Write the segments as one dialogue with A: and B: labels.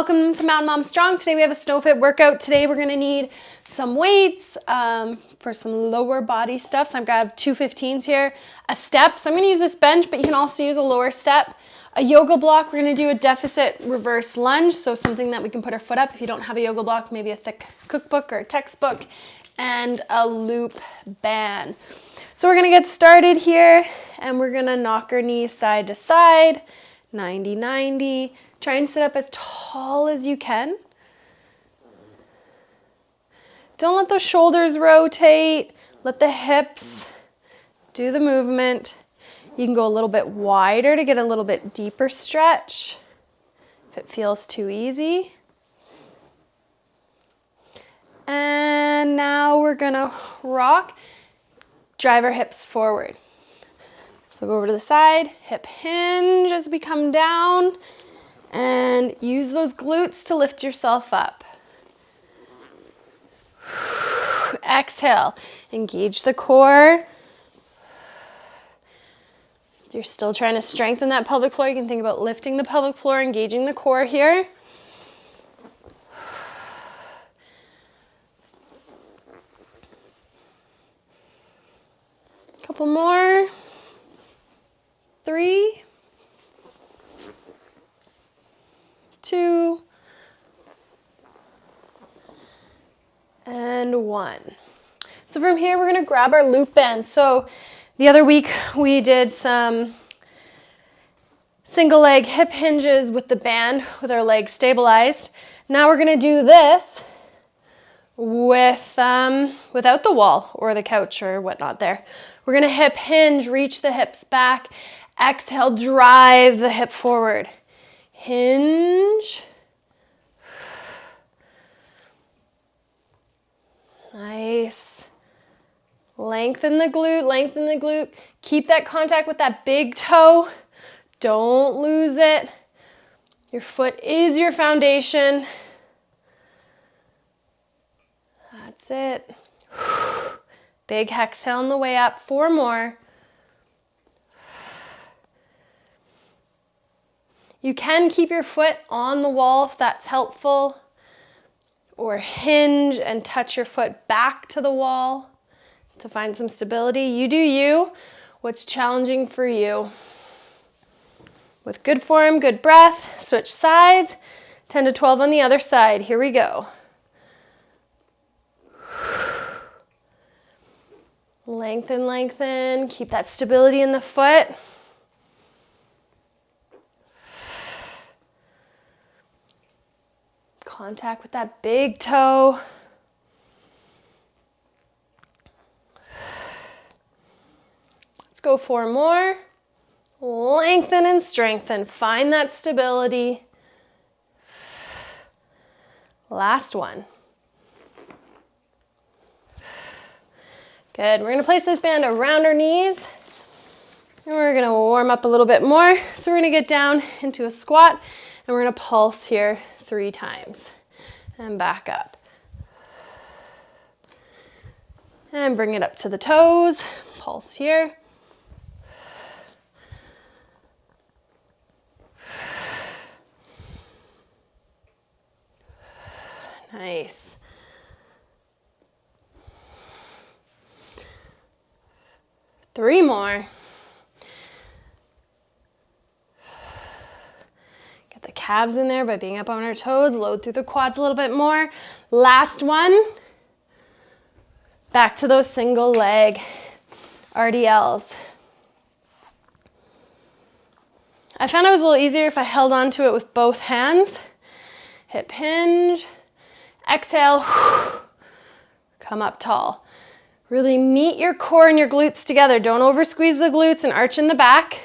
A: Welcome to Mountain Mom Strong. Today we have a SnowFit workout. Today we're gonna need some weights for some lower body stuff. So I've got 2 15s here, a step. So I'm gonna use this bench, but you can also use a lower step. A yoga block, we're gonna do a deficit reverse lunge. So something that we can put our foot up. If you don't have a yoga block, maybe a thick cookbook or a textbook, and a loop band. So we're gonna get started here and we're gonna knock our knees side to side, 90-90. Try and sit up as tall as you can. Don't let those shoulders rotate. Let the hips do the movement. You can go a little bit wider to get a little bit deeper stretch if it feels too easy. And now we're gonna rock, drive our hips forward. So go over to the side, hip hinge as we come down. And use those glutes to lift yourself up. Exhale, engage the core. If you're still trying to strengthen that pelvic floor, you can think about lifting the pelvic floor, engaging the core here. Couple more. 3, 2, and 1. So from here, we're gonna grab our loop band. So the other week, we did some single leg hip hinges with the band, with our legs stabilized. Now we're gonna do this with, without the wall or the couch or whatnot there. We're gonna hip hinge, reach the hips back. Exhale, drive the hip forward. Hinge. Nice. Lengthen the glute, lengthen the glute. Keep that contact with that big toe. Don't lose it. Your foot is your foundation. That's it. Big exhale on the way up. 4 more. You can keep your foot on the wall if that's helpful, or hinge and touch your foot back to the wall to find some stability. You do you, what's challenging for you. With good form, good breath, switch sides, 10 to 12 on the other side. Here we go. Lengthen, lengthen, keep that stability in the foot. Contact with that big toe. Let's go 4 more. Lengthen and strengthen. Find that stability. Last one. Good. We're going to place this band around our knees. And we're going to warm up a little bit more. So we're going to get down into a squat. And we're going to pulse here 3 times. And back up. And bring it up to the toes. Pulse here. Nice. Three more. Get the calves in there by being up on our toes. Load through the quads a little bit more. Last one. Back to those single leg RDLs. I found it was a little easier if I held on to it with both hands. Hip hinge. Exhale. Come up tall. Really meet your core and your glutes together. Don't over squeeze the glutes and arch in the back.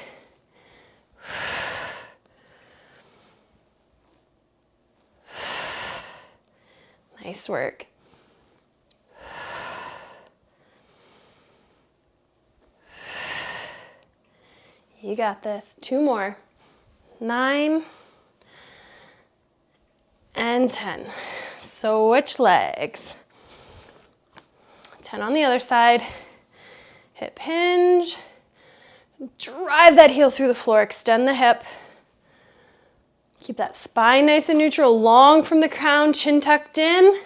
A: Nice work. You got this. 2 more. 9 and 10. Switch legs. 10 on the other side. Hip hinge. Drive that heel through the floor. Extend the hip. Keep that spine nice and neutral, long from the crown, chin tucked in.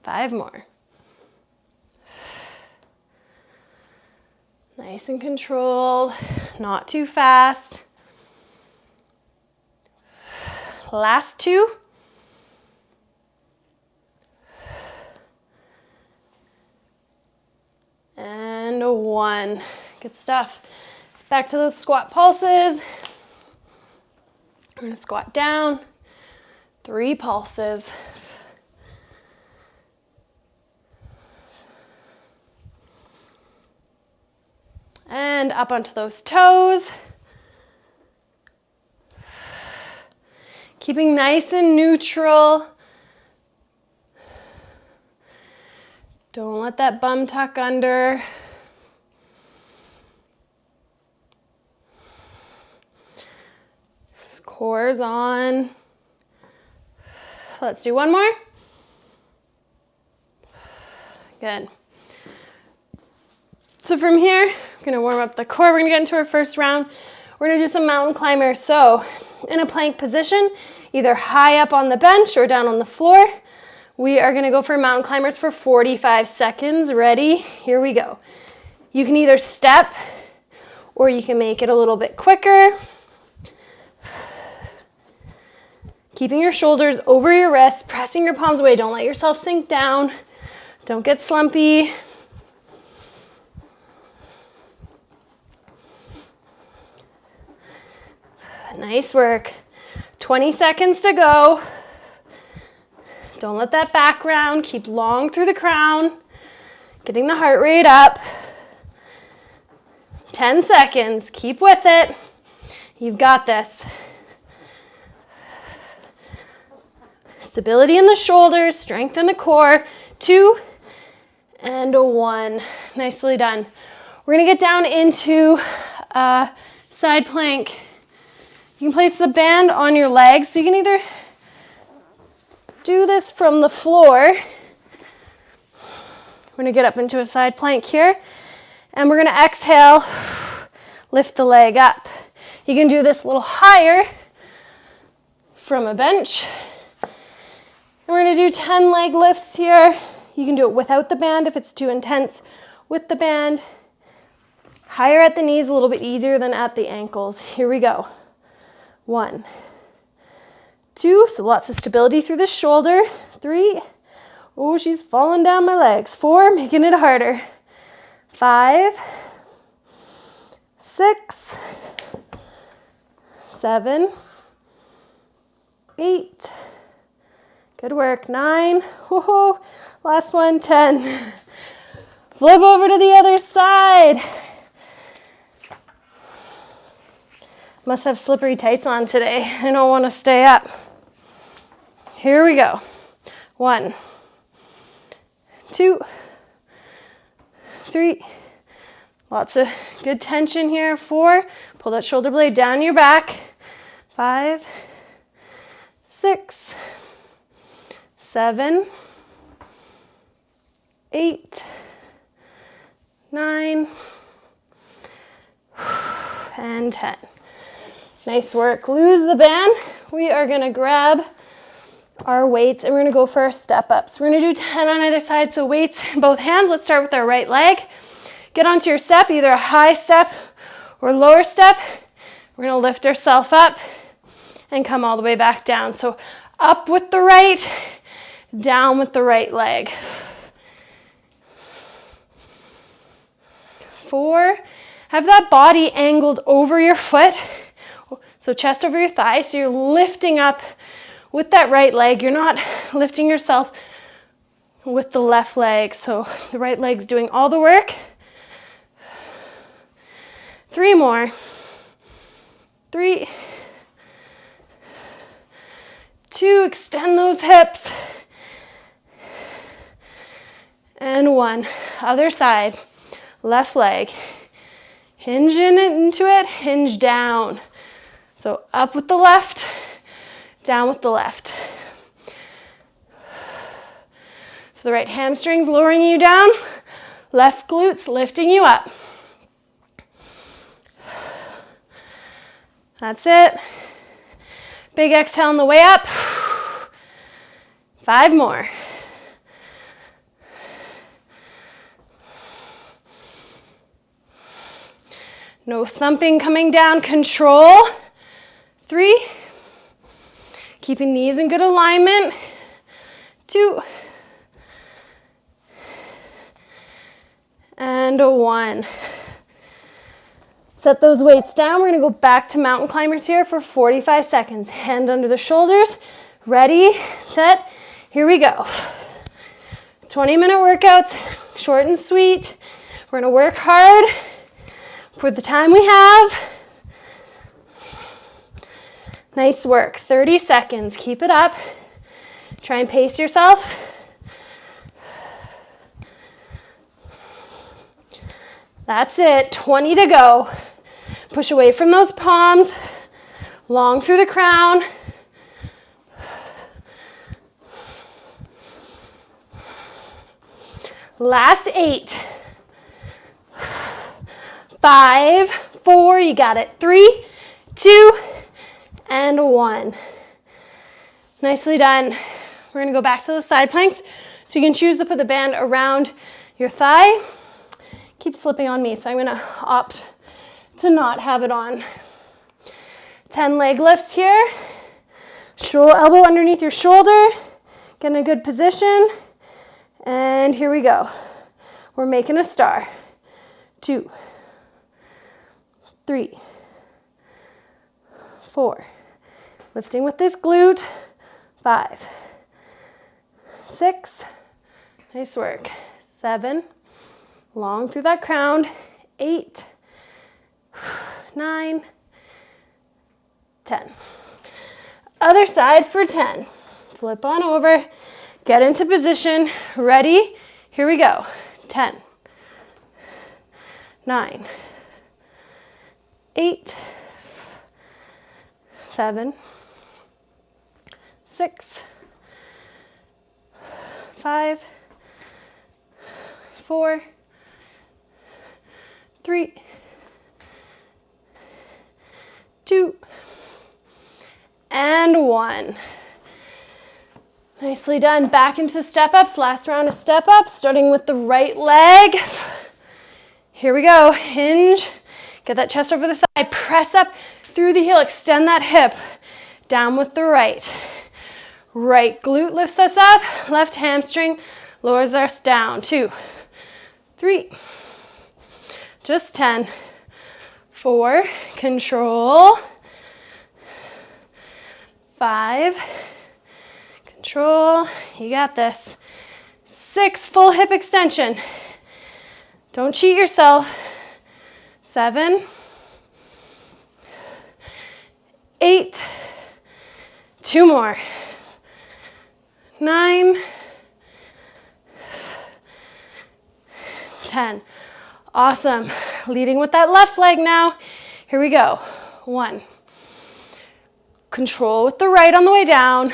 A: 5 more. Nice and controlled, not too fast. Last 2. And 1. Good stuff. Back to those squat pulses. We're gonna squat down. 3 pulses. And up onto those toes. Keeping nice and neutral. Don't let that bum tuck under. Core's on. Let's do 1 more. Good. So from here, we're gonna warm up the core. We're gonna get into our first round. We're gonna do some mountain climbers. So in a plank position, either high up on the bench or down on the floor, we are gonna go for mountain climbers for 45 seconds. Ready? Here we go. You can either step or you can make it a little bit quicker. Keeping your shoulders over your wrists, pressing your palms away. Don't let yourself sink down. Don't get slumpy. Nice work. 20 seconds to go. Don't let that back round. Keep long through the crown. Getting the heart rate up. 10 seconds. Keep with it. You've got this. Stability in the shoulders, strength in the core. 2 and 1. Nicely done. We're gonna get down into a side plank. You can place the band on your legs. So you can either do this from the floor. We're gonna get up into a side plank here. And we're gonna exhale, lift the leg up. You can do this a little higher from a bench. And we're gonna do 10 leg lifts here. You can do it without the band if it's too intense. With the band, higher at the knees, a little bit easier than at the ankles. Here we go. 1, 2, so lots of stability through the shoulder. 3, oh, she's falling down my legs. 4, making it harder. 5, 6, 7, 8, good work. 9, whoa, last one, 10. Flip over to the other side. Must have slippery tights on today. I don't want to stay up. Here we go. 1, 2, 3. Lots of good tension here. 4, pull that shoulder blade down your back. 5, 6, 7, 8, 9, and 10. Nice work. Lose the band. We are gonna grab our weights and we're gonna go for our step ups. We're gonna do 10 on either side, so weights in both hands. Let's start with our right leg. Get onto your step, either a high step or lower step. We're gonna lift ourselves up and come all the way back down. So up with the right, down with the right leg. 4, have that body angled over your foot. So chest over your thigh, so you're lifting up with that right leg. You're not lifting yourself with the left leg. So the right leg's doing all the work. 3 more. 3, 2, extend those hips. And 1, other side, left leg. Hinge into it, hinge down. So up with the left, down with the left. So the right hamstring's lowering you down, left glutes lifting you up. That's it. Big exhale on the way up. 5 more. No thumping coming down. Control. 3. Keeping knees in good alignment. 2. And 1. Set those weights down. We're gonna go back to mountain climbers here for 45 seconds. Hand under the shoulders. Ready, set, here we go. 20-minute workouts, short and sweet. We're gonna work hard for the time we have. Nice work, 30 seconds, keep it up. Try and pace yourself. That's it, 20 to go. Push away from those palms, long through the crown. Last 8. 5, 4, you got it. 3, 2, and 1. Nicely done. We're gonna go back to those side planks. So you can choose to put the band around your thigh. Keep slipping on me, so I'm gonna opt to not have it on. 10 leg lifts here. Elbow underneath your shoulder. Get in a good position. And here we go. We're making a star. 2, 3, 4. Lifting with this glute. 5, 6. Nice work. 7. Long through that crown. 8, 9, 10. Other side for 10. Flip on over. Get into position. Ready? Here we go. 10, 9, 8, 7, 6, 5, 4, 3, 2, and 1. Nicely done. Back into step-ups. Last round of step-ups, starting with the right leg. Here we go. Hinge. Get that chest over the thigh. Press up through the heel. Extend that hip. Down with the right. Right glute lifts us up. Left hamstring lowers us down. 2, 3. Just 10. 4. Control. 5. Control, you got this. 6, full hip extension. Don't cheat yourself. 7, 8, 2 more. 9, 10. Awesome. Leading with that left leg now. Here we go. 1. Control with the right on the way down.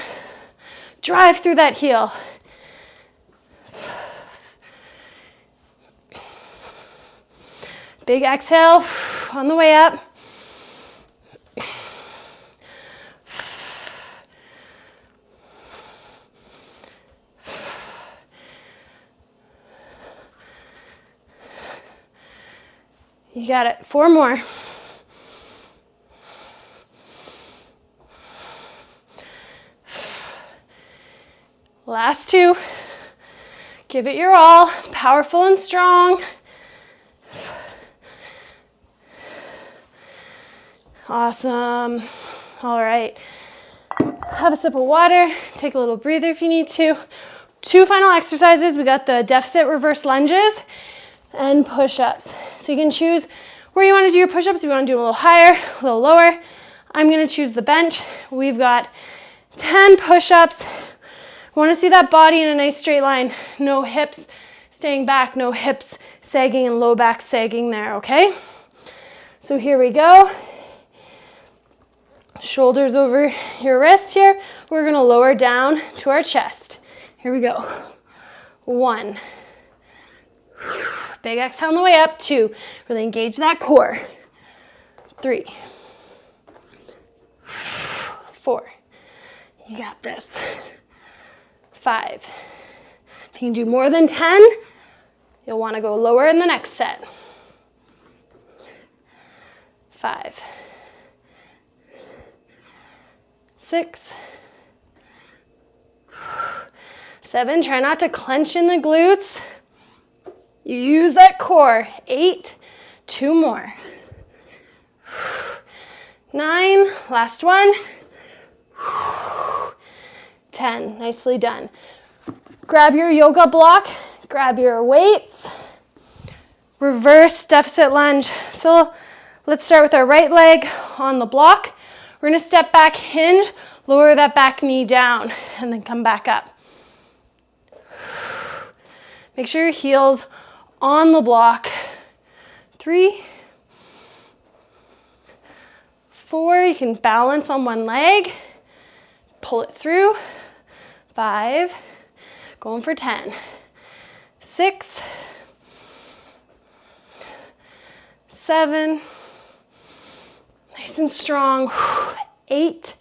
A: Drive through that heel. Big exhale on the way up. You got it. 4 more. Last 2. Give it your all. Powerful and strong. Awesome. All right. Have a sip of water. Take a little breather if you need to. 2 final exercises. We got the deficit reverse lunges and push-ups. So you can choose where you want to do your push-ups. If you want to do a little higher, a little lower. I'm going to choose the bench. We've got 10 push-ups. Want to see that body in a nice straight line. No hips staying back, no hips sagging and low back sagging there, okay? So here we go. Shoulders over your wrist here. We're going to lower down to our chest. Here we go. 1. Big exhale on the way up. 2. Really engage that core. 3. 4. You got this. 5. If you can do more than 10, you'll want to go lower in the next set. 5. 6. 7. Try not to clench in the glutes. You use that core. 8. 2 more. 9. Last one. 10. Nicely done. Grab your yoga block. Grab your weights. Reverse deficit lunge. So let's start with our right leg on the block. We're going to step back, hinge, lower that back knee down, and then come back up. Make sure your heel's on the block. 3, 4, you can balance on one leg. Pull it through. 5, going for 10. 6, 7, nice and strong. 8,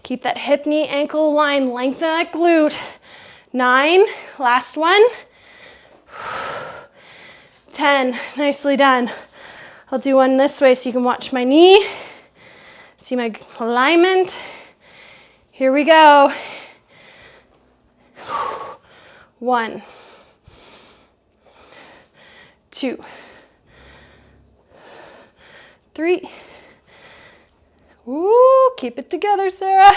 A: keep that hip, knee, ankle line, lengthen that glute. 9, last one. 10, nicely done. I'll do one this way so you can watch my knee. See my alignment. Here we go. 1, 2, 3. Woo, keep it together, Sarah.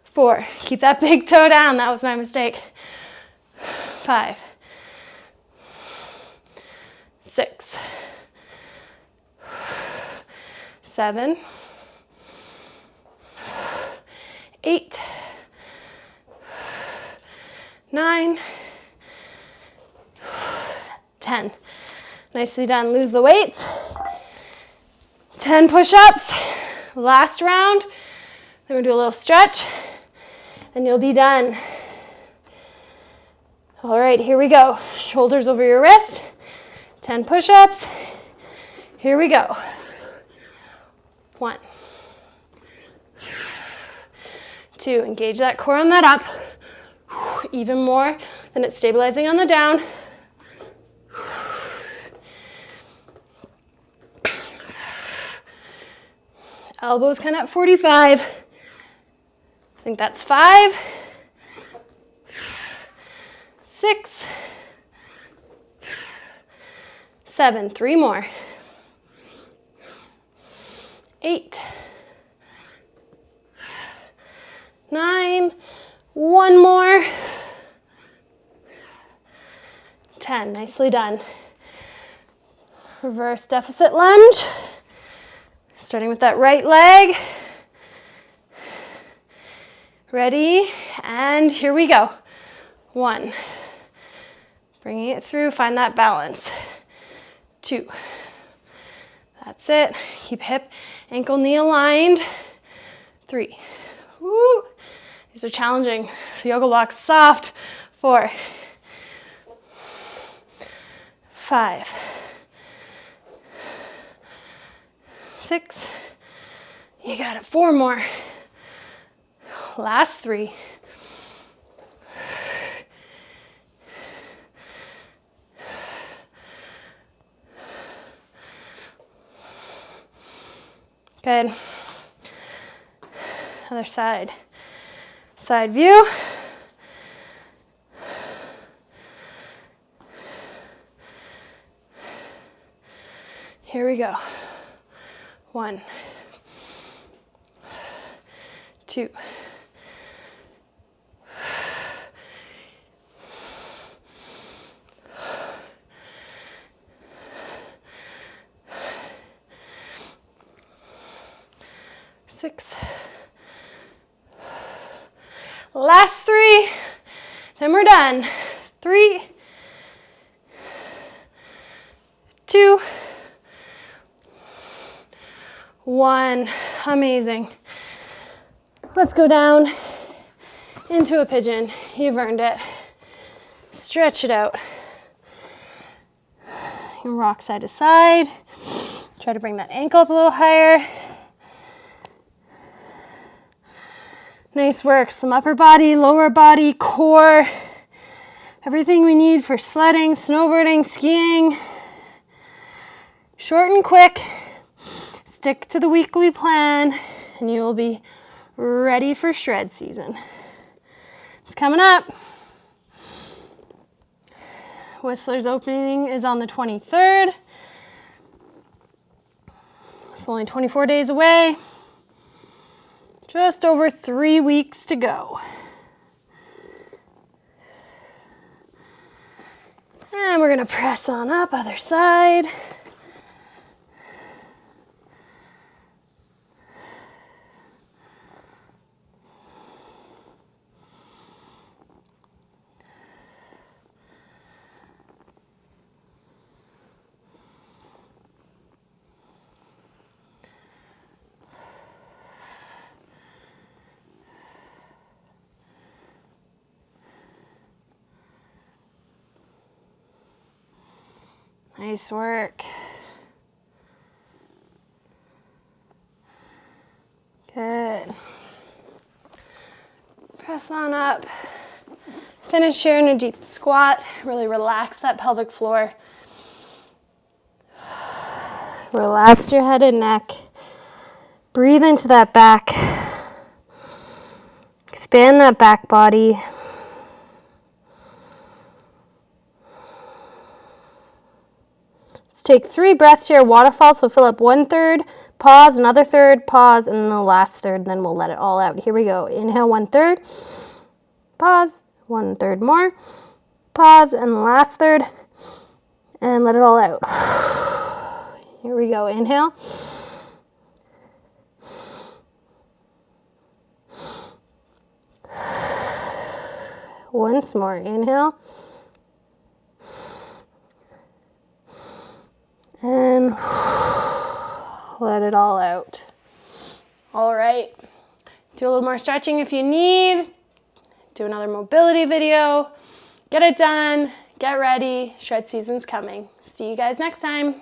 A: 4, keep that big toe down. That was my mistake. 5, 6, 7, 8, 9, 10. Nicely done. Lose the weights. 10 push-ups. Last round. Then we'll do a little stretch and you'll be done. All right, here we go. Shoulders over your wrist. 10 push-ups. Here we go. 1, 2, engage that core on that up. Even more than it's stabilizing on the down. Elbows kind of at 45. I think that's 5, 6, 7, 3 more. 8, 9, 1 more. 10, nicely done. Reverse deficit lunge. Starting with that right leg. Ready? And here we go. 1. Bringing it through, find that balance. 2. That's it. Keep hip, ankle, knee aligned. 3. Woo. These are challenging. So yoga block soft. 4. 5. 6. You got it. 4 more. Last 3. Good. Other side. Side view. Here we go. 1, 2, 6. Last 3. Then we're done. 3, 2, 1. Amazing. Let's go down into a pigeon. You've earned it. Stretch it out. You can rock side to side. Try to bring that ankle up a little higher. Nice work. Some upper body, lower body, core, everything we need for sledding, snowboarding, skiing. Short and quick. Stick to the weekly plan and you will be ready for shred season. It's coming up. Whistler's opening is on the 23rd. It's only 24 days away. Just over 3 weeks to go. And we're gonna press on up, other side. Nice work. Good. Press on up. Finish here in a deep squat. Really relax that pelvic floor. Relax your head and neck. Breathe into that back. Expand that back body. Take 3 breaths here, waterfall, so fill up 1/3, pause, another third, pause, and then the last third, and then we'll let it all out. Here we go. Inhale, 1/3, pause, 1/3 more, pause, and the last third, and let it all out. Here we go. Inhale. Once more. Inhale. And let it all out. All right. Do a little more stretching if you need. Do another mobility video. Get it done. Get ready. Shred season's coming. See you guys next time.